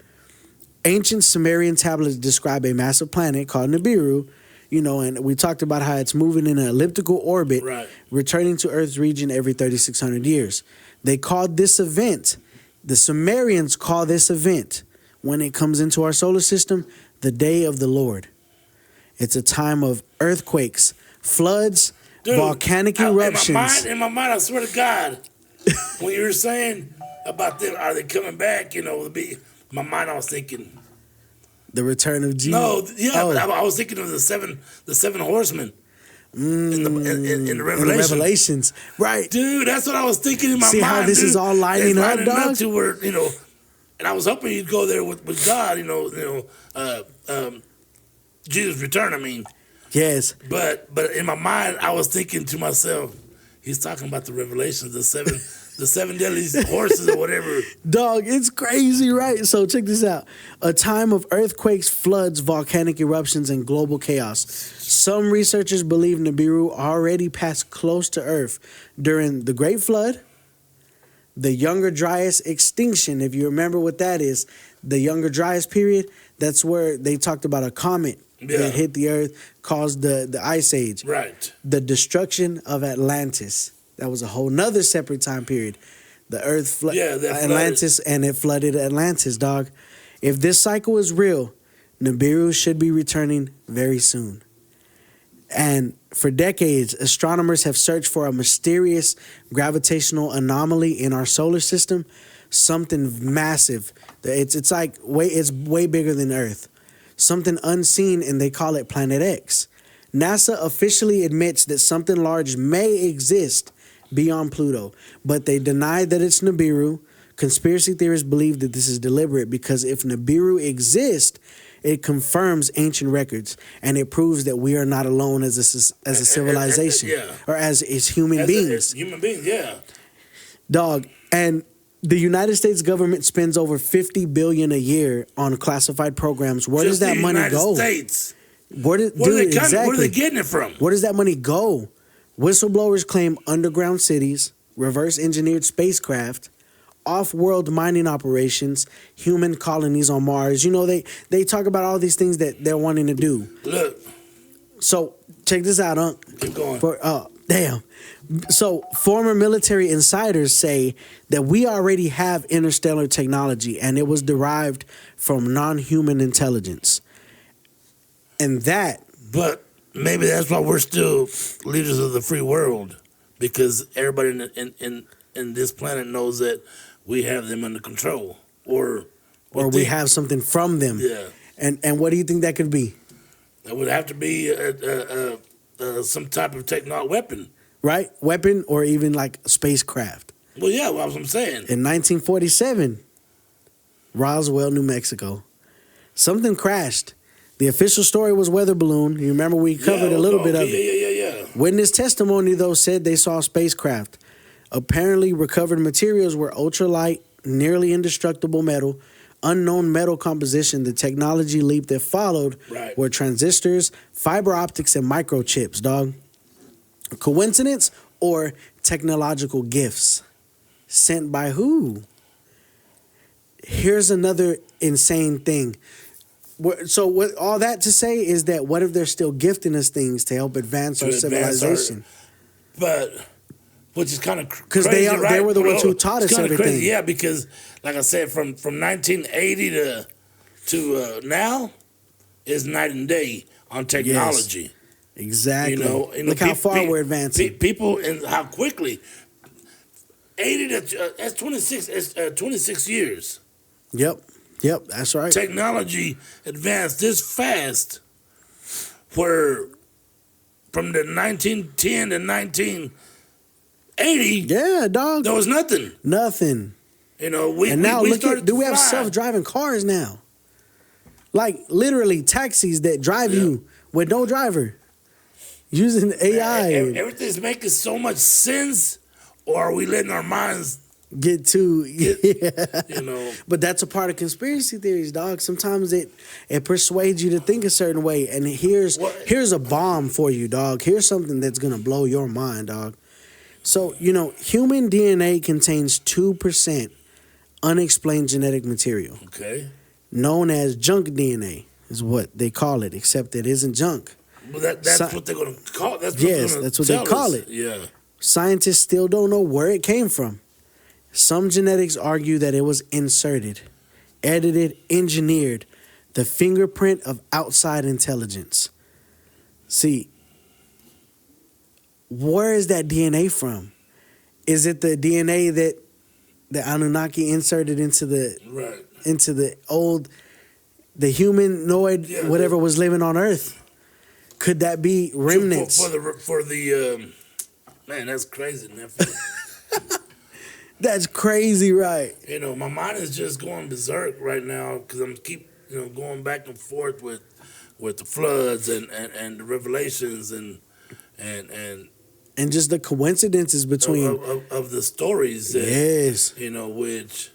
Ancient Sumerian tablets describe a massive planet called Nibiru, and we talked about how it's moving in an elliptical orbit, right, returning to Earth's region every 3,600 years. They called this event, the Sumerians call this event, when it comes into our solar system, the Day of the Lord. It's a time of earthquakes, floods, volcanic eruptions.
In my mind, I swear to God, when you were saying about them, are they coming back? My mind, I was thinking
the return of Jesus.
No, yeah, but I was thinking of the seven horsemen in the
Revelations, right?
Dude, that's what I was thinking in my mind.
See how this is all lining up, dog?
To where and I was hoping you'd go there with God. Jesus' return. I mean,
yes,
but in my mind, I was thinking to myself, he's talking about the Revelations, the seven deadly horses or whatever.
Dog, it's crazy, right? So check this out. A time of earthquakes, floods, volcanic eruptions, and global chaos. Some researchers believe Nibiru already passed close to Earth during the Great Flood, the Younger Dryas extinction. If you remember what that is, the Younger Dryas period, that's where they talked about a comet that hit the Earth, caused the Ice Age.
Right.
The destruction of Atlantis. That was a whole nother separate time period. The Earth flooded Atlantis, and it flooded Atlantis, dog. If this cycle is real, Nibiru should be returning very soon. And for decades, astronomers have searched for a mysterious gravitational anomaly in our solar system, something massive. It's way bigger than Earth. Something unseen, and they call it Planet X. NASA officially admits that something large may exist beyond Pluto, but they deny that it's Nibiru. Conspiracy theorists believe that this is deliberate because if Nibiru exists, it confirms ancient records and it proves that we are not alone as a civilization or as human beings.
Human beings, yeah.
Dog, and the United States government spends over $50 billion a year on classified programs. Where does that money go?
States.
Where are they
getting it from?
Where does that money go? Whistleblowers claim underground cities, reverse engineered spacecraft, off-world mining operations, human colonies on Mars. They talk about all these things that they're wanting to do.
Look.
So check this out,
Keep going.
Damn. So former military insiders say that we already have interstellar technology and it was derived from non-human intelligence. And that...
But maybe that's why we're still leaders of the free world, because everybody in this planet knows that we have them under control, or
we have something from them.
Yeah.
And what do you think that could be?
It would have to be some type of weapon.
Right? Weapon, or even like a spacecraft.
Well, yeah, that's what I'm saying.
In 1947, Roswell, New Mexico, something crashed. The official story was weather balloon. You remember we covered a little bit of it.
Yeah.
Witness testimony, though, said they saw a spacecraft. Apparently, recovered materials were ultralight, nearly indestructible metal, unknown metal composition. The technology leap that followed were transistors, fiber optics, and microchips, dog. Coincidence or technological gifts? Sent by who? Here's another insane thing. So what all that to say is that what if they're still gifting us things to help advance our civilization?
Which is kind of crazy,
because they were the ones who taught us everything.
Crazy, yeah, because like I said, from 1980 to now is night and day on technology.
Exactly. Look how far we're advancing.
People and how quickly. 80 to that's 26. It's 26 years.
Yep, that's right.
Technology advanced this fast, where from the 1910 to 1980,
yeah, dog,
there was nothing.
Nothing.
And
now
we
look at, do we have
fly.
self-driving cars now? Like literally taxis that drive you with no driver, using AI.
Everything's making so much sense, or are we letting our minds
get to But that's a part of conspiracy theories, dog. Sometimes it persuades you to think a certain way. And here's a bomb for you, dog. Here's something that's gonna blow your mind, dog. So human DNA contains 2% unexplained genetic material.
Okay.
Known as junk DNA is what they call it, except it isn't junk.
Well, that's what they're gonna call it.
That's what they call it.
Yeah.
Scientists still don't know where it came from. Some genetics argue that it was inserted, edited, engineered, the fingerprint of outside intelligence. See, where is that DNA from? Is it the DNA that the Anunnaki inserted into the humanoid, whatever was living on Earth? Could that be remnants?
For the man, that's crazy, nephew.
That's crazy, right?
My mind is just going berserk right now because I'm going back and forth with the floods and the revelations and
just the coincidences between
of the stories. Which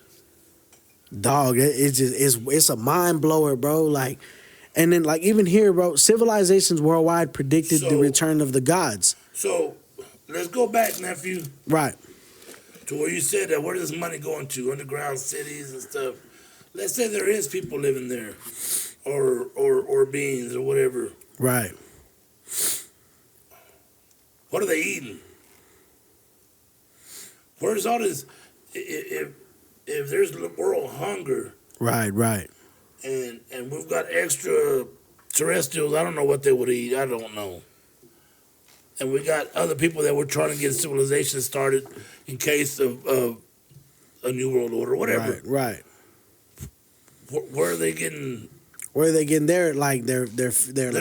dog, it's a mind blower, bro. Like, and then like even here, bro, civilizations worldwide predicted the return of the gods.
So let's go back, nephew.
Right.
To where you said that, where does money going to? Underground cities and stuff. Let's say there is people living there, or beings or whatever.
Right.
What are they eating? Where's all this? If there's world hunger,
right,
and we've got extra terrestrials, I don't know what they would eat. I don't know. And we got other people that were trying to get civilization started in case of a new world order, whatever.
Right.
Where are they getting?
Where are they getting their like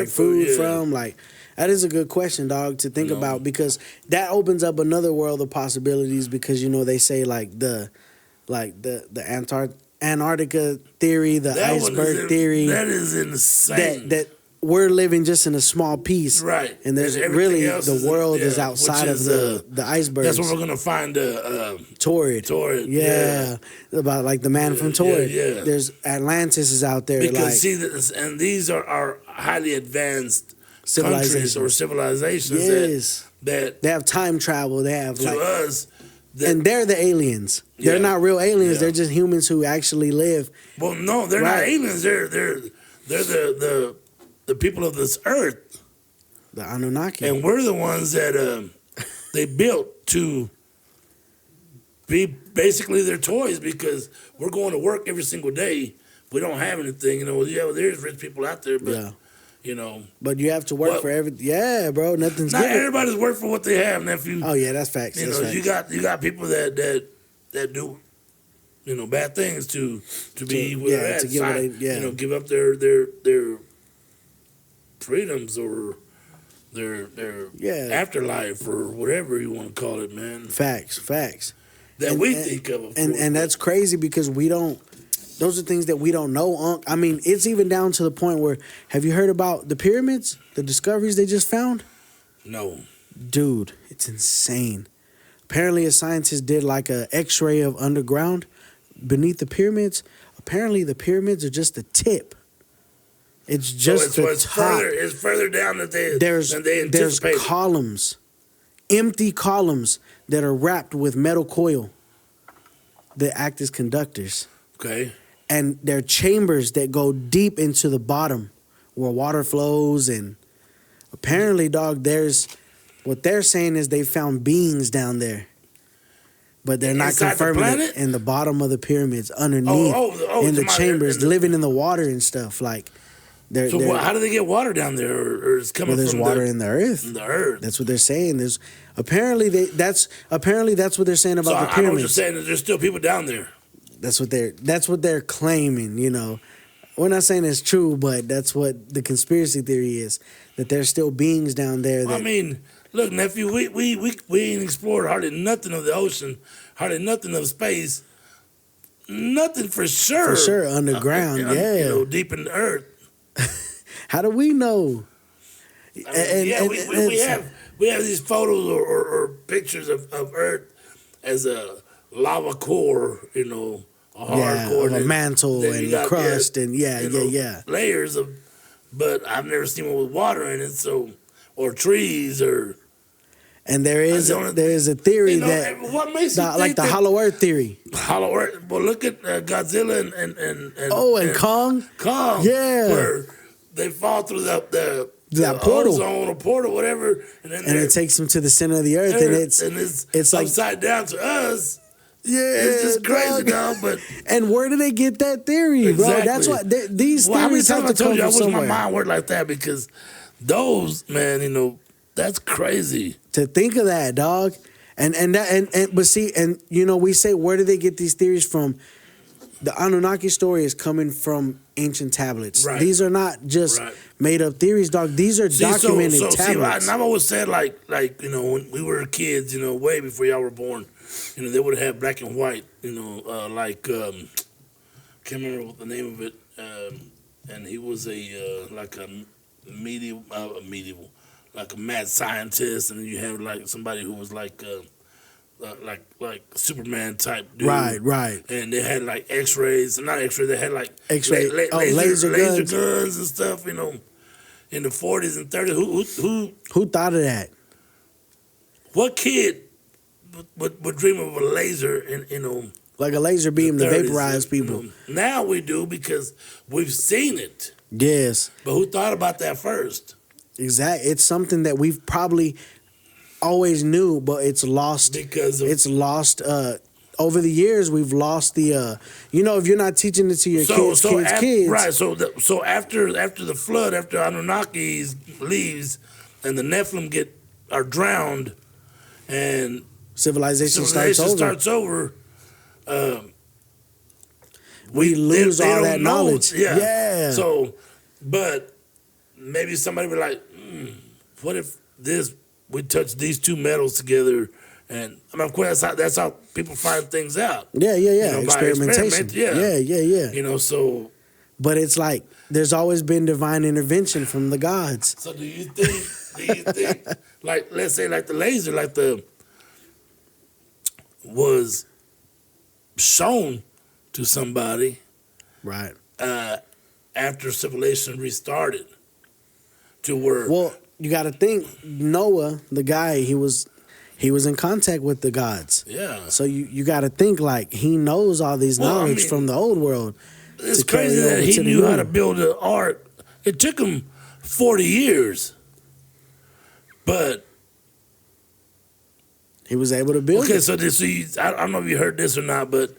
food from? Like, that is a good question, dog, to think about, because that opens up another world of possibilities. Because they say like the Antarctica theory, the iceberg theory.
That is insane.
That we're living just in a small piece,
right?
And there's really the world is outside of the iceberg.
That's where we're gonna find
Torrid. Yeah, about like the man from Torrid. Yeah. There's Atlantis is out there.
Because and these are highly advanced countries or civilizations.
Yes,
that
they have time travel. They have
us.
And they're the aliens. They're not real aliens. They're just humans who actually live.
Well, no, they're not aliens. They're the people of this earth,
the Anunnaki,
and we're the ones that they built to be basically their toys, because we're going to work every single day. We don't have anything, there's rich people out there, but
but you have to work for everything. Yeah, bro, nothing's
not
given.
Everybody's work for what they have, nephew.
Oh yeah, that's facts.
You got people that do bad things to be where they're at, to give up their freedoms or their afterlife or whatever you want to call it, man.
Facts.
That we think of
and that's crazy because we don't. Those are things that we don't know. I mean, it's even down to the point where, have you heard about the pyramids, the discoveries they just found?
No,
dude, it's insane. Apparently, a scientist did like a X-ray of underground beneath the pyramids. Apparently, the pyramids are just the tip. It's just the top.
It's further down than they anticipated.
There's columns, empty columns that are wrapped with metal coil that act as conductors.
Okay.
And there are chambers that go deep into the bottom where water flows. And apparently, dog, what they're saying is they found beings down there. But they're not confirming it in the bottom of the pyramids underneath in the chambers, living in the water and stuff. Like,
How do they get water down there, or it's coming?
Well, there's
from
water in the earth.
In the earth.
That's what they're saying. There's apparently that's what they're saying about the pyramids. I know what you're saying.
That there's still people down there.
That's what they're claiming. You know, we're not saying it's true, but that's what the conspiracy theory is, that there's still beings down there.
I mean, look, nephew, we ain't explored hardly nothing of the ocean, hardly nothing of space, nothing for sure.
For sure, underground, yeah.
You know, deep in the earth.
How do we know?
We have these photos or pictures of Earth as a lava core, you know, a hard core,
of a mantle and crust, and
layers of. But I've never seen one with water in it, or trees, or.
And there is a theory that
what makes you
like the Hollow Earth theory.
Hollow Earth. Well, look at Godzilla and
Kong.
Kong.
Yeah.
Where they fall through the
portal,
ozone or portal, whatever, and
it takes them to the center of the earth, and it's like
upside down to us.
Yeah,
it's just crazy, dog. But
where do they get that theory, bro? That's why these theories have to come from somewhere.
I wish my mind worked like that, because those, man, you know, that's crazy
to think of that, dog. But see, and you know, we say, where do they get these theories from? The Anunnaki story is coming from ancient tablets.
Right.
These are not just made up theories, dog. These are documented tablets.
I've always said, like you know, when we were kids, you know, way before y'all were born, you know, they would have black and white, you know, can't remember what the name of it, and he was a medieval, like a mad scientist, and then you have like somebody who was like Superman type dude.
Right.
And they had like X-rays, not X-rays, they had like
laser
guns and stuff, you know, in the 40s and 30s. Who
thought of that?
What kid would dream of a laser in, you know,
like a laser beam to vaporize people?
You know, now we do, because we've seen it.
Yes.
But who thought about that first?
Exactly. It's something that we've probably always knew, but it's lost. Over the years. We've lost the. You know, if you're not teaching it to your kids,
right? So after the flood, after Anunnaki leaves, and the Nephilim are drowned, and
civilization starts over.
We
lose all that knowledge. Yeah.
So, but maybe somebody would be like, what if we touch these two metals together? And I mean, of course, that's how people find things out.
Yeah. You know, experimentation. Yeah.
You know, so.
But it's like there's always been divine intervention from the gods.
So do you think, like, let's say, like the laser, was shown to somebody,
right?
After civilization restarted, to where.
Well, you got to think Noah, the guy, he was in contact with the gods.
Yeah.
So you got to think like he knows all these knowledge from the old world.
It's crazy that he knew how to build an ark. It took him 40 years, but
he was able to build.
Okay, so I don't know if you heard this or not, but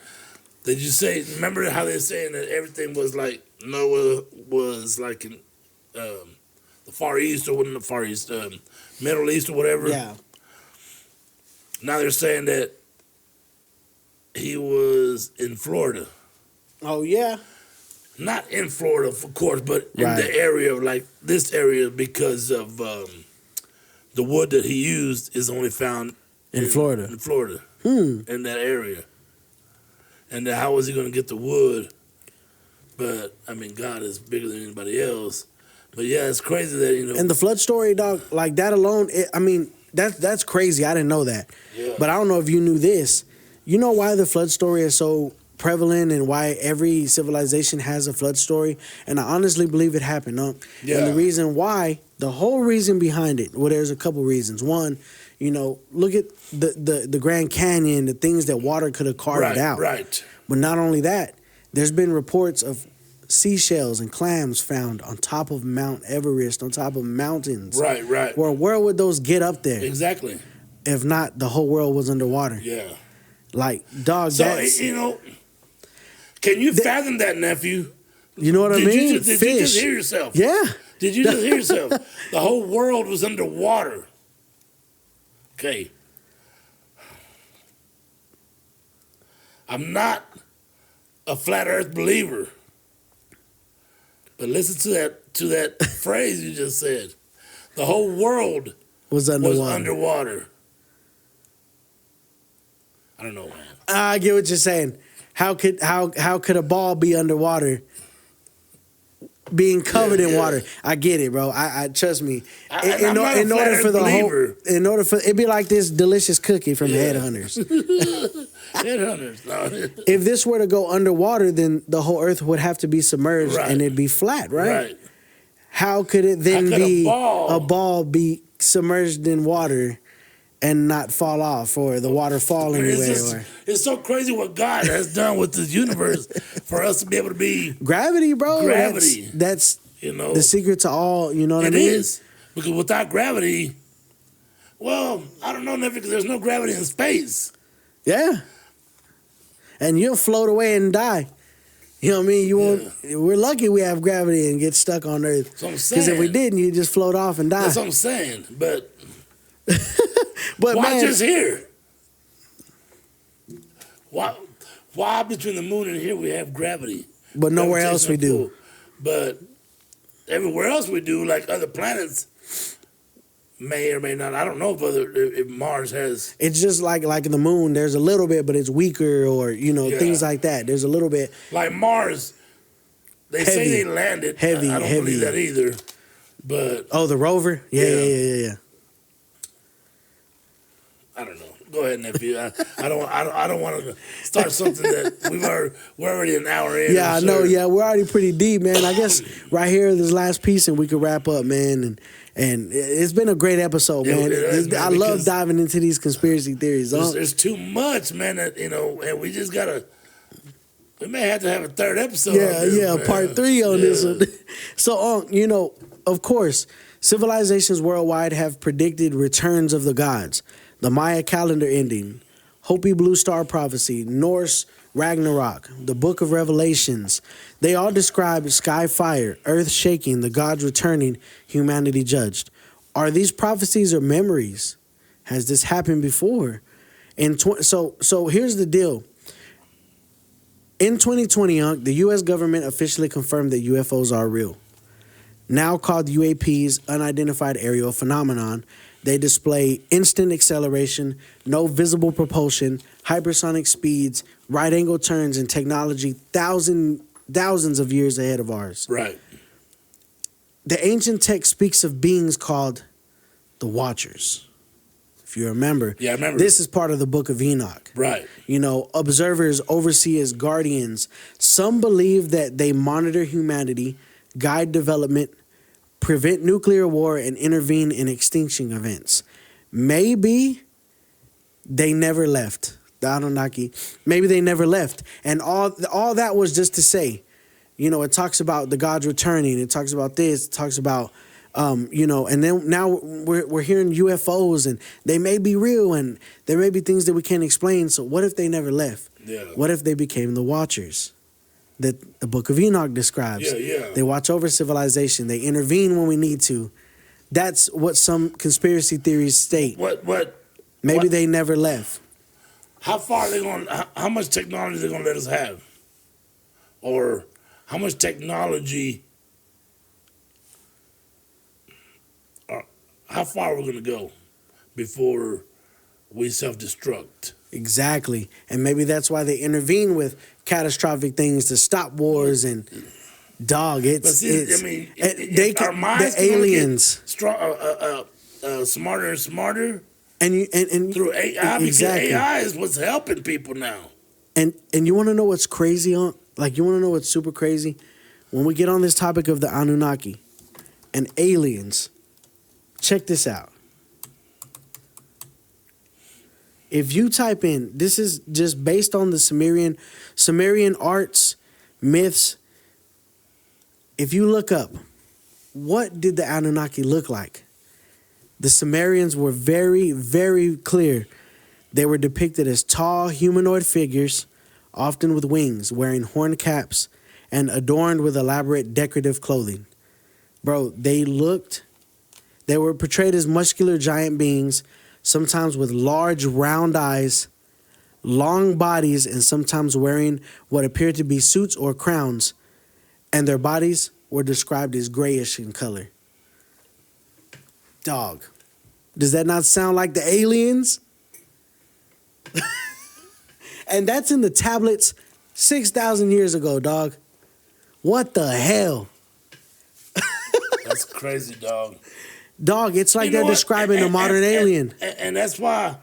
did you say? Remember how they're saying that everything was like Noah was like in the Far East, or wasn't the Far East, Middle East or whatever?
Yeah.
Now they're saying that he was in Florida.
Oh yeah.
Not in Florida, of course, but in the area, like this area, because of the wood that he used is only found
in Florida.
In Florida, in that area. And then how was he going to get the wood? But I mean, God is bigger than anybody else. But yeah, it's crazy that, you know.
And the flood story, dog, like that alone. That's crazy. I didn't know that.
Yeah.
But I don't know if you knew this. You know why the flood story is so prevalent and why every civilization has a flood story? And I honestly believe it happened, huh?
Yeah.
And the reason why, the whole reason behind it, well, there's a couple reasons. One, you know, look at the Grand Canyon, the things that water could have carved out.
Right.
But not only that, there's been reports of seashells and clams found on top of Mount Everest, on top of mountains.
Right.
Where would those get up there?
Exactly.
If not, the whole world was underwater.
Yeah.
Like, dog,
so, you know, can you fathom that, nephew?
You know what I mean?
Did
Fish.
you just hear yourself?
Yeah.
Did you just hear yourself? The whole world was underwater. Okay. I'm not a flat earth believer. But listen to that phrase you just said. The whole world
was
underwater. I don't know, man.
I get what you're saying. How could a ball be underwater? Being covered in water. I get it, bro. I trust me. In order for it'd be like this delicious cookie from the Headhunters.
Headhunters. No.
If this were to go underwater, then the whole earth would have to be submerged and it'd be flat, right?
Right.
How could it then be a ball be submerged in water and not fall off, or the water fall anywhere?
It's so crazy what God has done with this universe for us to be able to be
gravity, bro.
Gravity.
That's the secret to all. You know what I mean?
It is, because without gravity, well, I don't know, because there's no gravity in space.
Yeah, and you'll float away and die. You know what I mean? You won't. We're lucky we have gravity and get stuck on Earth. Because if we didn't, you'd just float off and die.
That's what I'm saying. But
but
why
man,
just here? Why between the moon and here we have gravity?
But nowhere else we do.
But everywhere else we do, like other planets, may or may not. I don't know if Mars has.
It's just like in the moon. There's a little bit, but it's weaker, or things like that. There's a little bit.
Like Mars, they say they landed.
Heavy.
I don't believe that either. But
the rover. Yeah.
I don't know. Go ahead, nephew. I don't want to start something that we're already an hour in.
Yeah, I know. Yeah, we're already pretty deep, man. I guess right here, this last piece, and we could wrap up, man. And it's been a great episode, man. I love diving into these conspiracy theories.
There's too much, man. That, and we just gotta. We may have to have a third episode.
Part 3 on this one. So, of course, civilizations worldwide have predicted returns of the gods. The Maya calendar ending, Hopi blue star prophecy, Norse Ragnarok, the Book of Revelations. They all describe sky fire, earth shaking, the gods returning, humanity judged. Are these prophecies or memories? Has this happened before? So here's the deal. In 2020, the U.S. government officially confirmed that UFOs are real. Now called UAPs, unidentified aerial phenomenon. They display instant acceleration, no visible propulsion, hypersonic speeds, right-angle turns, and technology thousands of years ahead of ours.
Right.
The ancient text speaks of beings called the Watchers. If you remember.
Yeah, I remember.
This is part of the Book of Enoch.
Right.
Observers, overseers, guardians. Some believe that they monitor humanity, guide development, prevent nuclear war, and intervene in extinction events. Maybe they never left. The Anunnaki. Maybe they never left. And all that was just to say, it talks about the gods returning. It talks about this. It talks about, and then now we're hearing UFOs, and they may be real, and there may be things that we can't explain. So what if they never left?
Yeah.
What if they became the Watchers that the Book of Enoch describes?
Yeah.
They watch over civilization. They intervene when we need to. That's what some conspiracy theories state. Maybe they never left.
How far are they going? How much technology are they going to let us have? Or how much technology? How far are we going to go before we self-destruct?
Exactly. And maybe that's why they intervene with catastrophic things to stop wars and our minds
the
aliens
smarter and smarter.
And
through AI, because AI is what's helping people now.
And you want to know what's crazy you want to know what's super crazy? When we get on this topic of the Anunnaki and aliens, check this out. If you type in, this is just based on the Sumerian arts, myths. If you look up, what did the Anunnaki look like? The Sumerians were very, very clear. They were depicted as tall humanoid figures, often with wings, wearing horn caps, and adorned with elaborate decorative clothing. Bro, they were portrayed as muscular giant beings, sometimes with large round eyes, long bodies, and sometimes wearing what appeared to be suits or crowns, and their bodies were described as grayish in color. Dog, does that not sound like the aliens? And that's in the tablets 6,000 years ago, dog. What the hell?
That's crazy, dog.
Dog, it's like they're describing a modern alien.
And that's why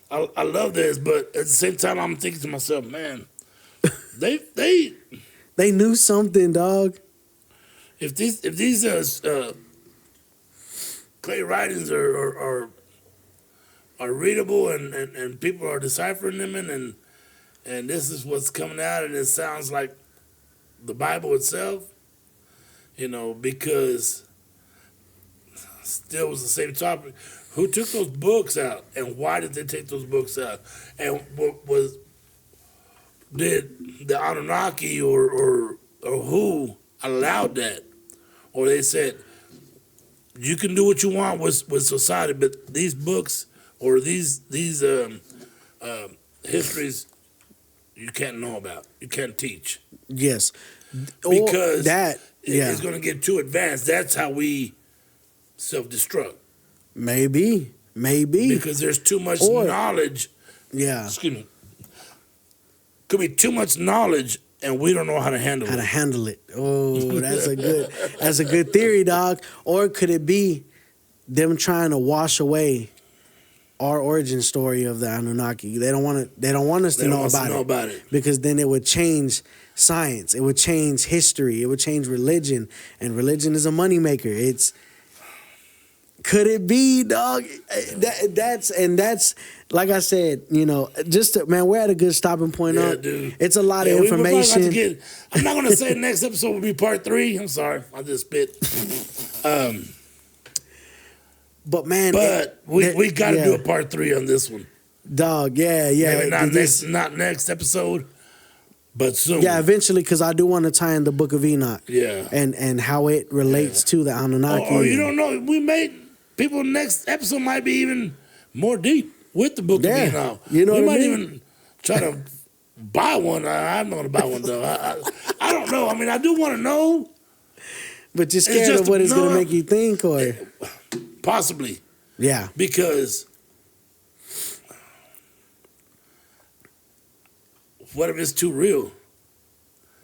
I love this, but at the same time, I'm thinking to myself, man, they
knew something, dog.
If these clay writings are readable and people are deciphering them and this is what's coming out and it sounds like the Bible itself, because still was the same topic. Who took those books out and why did they take those books out? And did the Anunnaki or who allowed that? Or they said, you can do what you want with society, but these books or these histories you can't know about. You can't teach.
Yes.
Because it's going to get too advanced. That's how we self-destruct.
Maybe.
Because there's too much knowledge.
Yeah.
Excuse me. Could be too much knowledge and we don't know how to handle
it. Oh, that's a good theory, dog. Or could it be them trying to wash away our origin story of the Anunnaki? They don't want us to know about it because then it would change science. It would change history. It would change religion, and religion is a moneymaker. Could it be, dog? That's like I said, we're at a good stopping point.
Dude.
It's a lot of information.
I'm not going to say the next episode will be part 3. I'm sorry, I just spit.
But man,
we got to do a part 3 on this one,
dog. Yeah.
Maybe not next episode, but soon.
Yeah, eventually, because I do want to tie in the Book of Enoch.
Yeah,
and how it relates to the Anunnaki.
Or you don't know, people next episode might be even more deep with the Book of Enoch.
You know,
we
what
might
I mean?
even try to buy one. I'm not going to buy one though. I don't know. I mean, I do want to know,
but you're scared of what it's going to make you think, or
possibly.
Yeah,
because what if it's too real?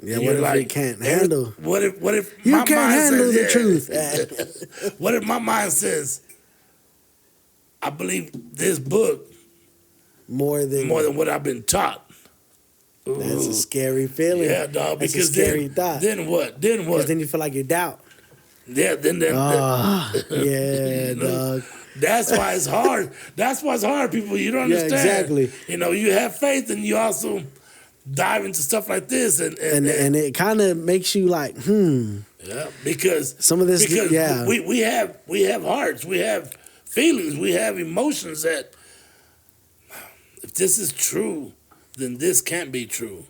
Yeah, what if you can't handle?
What if
you
my
can't
mind
handle
says,
the truth?
What if my mind says, I believe this book
more than
what I've been taught? Ooh.
That's a scary feeling.
Yeah, dog.
That's
because
a scary thought.
Then what?
Because then you feel like you doubt.
Yeah.
Yeah, dog.
That's why it's hard. That's why it's hard, people. You don't understand.
Exactly.
You have faith, and you also dive into stuff like this, and
it kind of makes you like,
Yeah, because
some of this,
we have hearts, we have feelings, we have emotions that if this is true, then this can't be true,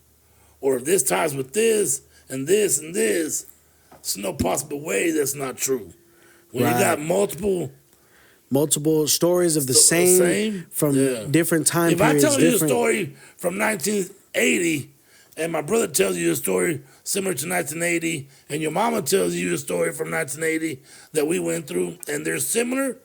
or if this ties with this and this and this, there's no possible way that's not true. When you got multiple
stories of the same from different time periods.
If I tell you a story from 1980, and my brother tells you a story similar to 1980, and your mama tells you a story from 1980 that we went through, and they're similar,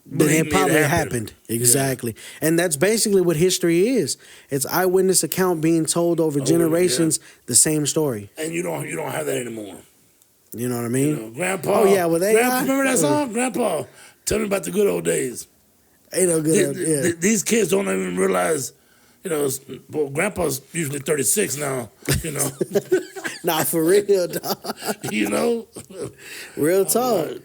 then it probably happened. Exactly. Yeah. And that's basically what history is. It's eyewitness account being told over generations, the same story.
And you don't have that anymore.
You know what I mean?
Grandpa.
Oh, yeah, with AI.
Remember that song? Grandpa, tell me about the good old days.
Ain't no good.
These kids don't even realize, Grandpa's usually 36 now,
Nah, for real, dog. Real talk.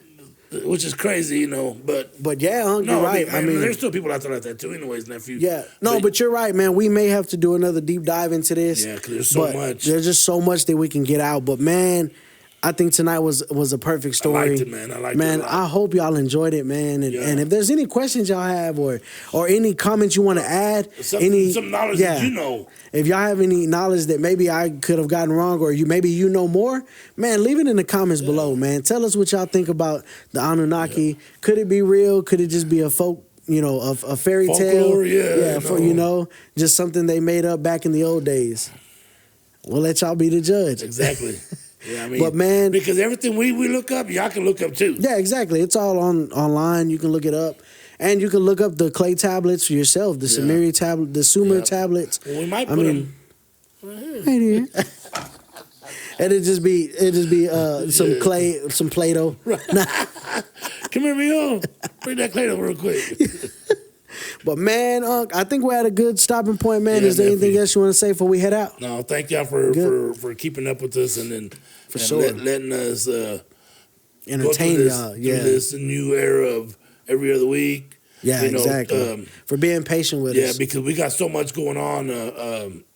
Which is crazy, but
yeah, you're right.
I mean, there's still people out there like that too, anyways, nephew.
Yeah, but you're right, man. We may have to do another deep dive into this.
Yeah, because there's so much.
There's just so much that we can get out. But man, I think tonight was a perfect story.
I liked it, man. I liked it a lot.
I hope y'all enjoyed it, man. And if there's any questions y'all have or any comments you want to add,
some knowledge that you know.
If y'all have any knowledge that maybe I could have gotten wrong or maybe you know more, man, leave it in the comments below, man. Tell us what y'all think about the Anunnaki. Yeah. Could it be real? Could it just be a folk, a fairy tale? Just something they made up back in the old days. We'll let y'all be the judge.
Exactly. Yeah, I mean,
but man,
because everything we look up, y'all can look up too.
Yeah, exactly. It's all online. You can look it up, and you can look up the clay tablets for yourself. The Sumerian tablet, the Sumer tablets.
Well, we might put them
right here. It'd just be some clay, some Play-Doh.
Right. Come here, Rio. Bring that Play-Doh real quick.
But man, I think we're at a good stopping point, man. Is there anything else you want to say before we head out?
No, thank y'all for keeping up with us and letting us
entertain y'all.
Through this new era of every other week.
Yeah, exactly. For being patient with us.
Yeah, because we got so much going on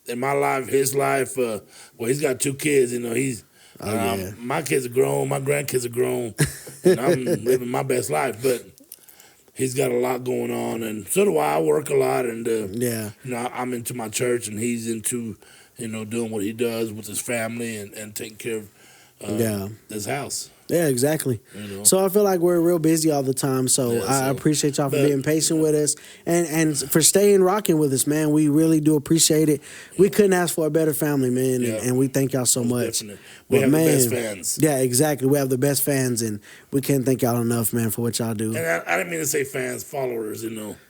in my life, his life. He's got 2 kids. He's my kids are grown, my grandkids are grown, and I'm living my best life, but. He's got a lot going on, and so do I. I work a lot, and I'm into my church, and he's into doing what he does with his family and taking care of his house.
Yeah, exactly. So I feel like we're real busy all the time. So I appreciate y'all for being patient with us and for staying rocking with us, man. We really do appreciate it. We couldn't ask for a better family, man, and we thank y'all so much.
We have the best fans.
Yeah, exactly. We have the best fans, and we can't thank y'all enough, man, for what y'all do.
And I didn't mean to say fans, followers,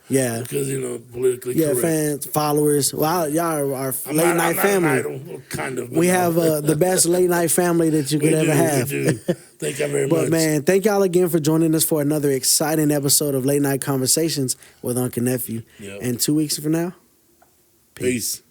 Yeah.
Because, politically correct.
Yeah, fans, followers. Well, y'all are our late night family.
Idol, kind of.
We have the best late night family that you could ever have.
We do. Thank y'all very much.
But, man, thank y'all again for joining us for another exciting episode of Late Night Conversations with Uncle Nephew. Yep. And 2 weeks from now,
peace.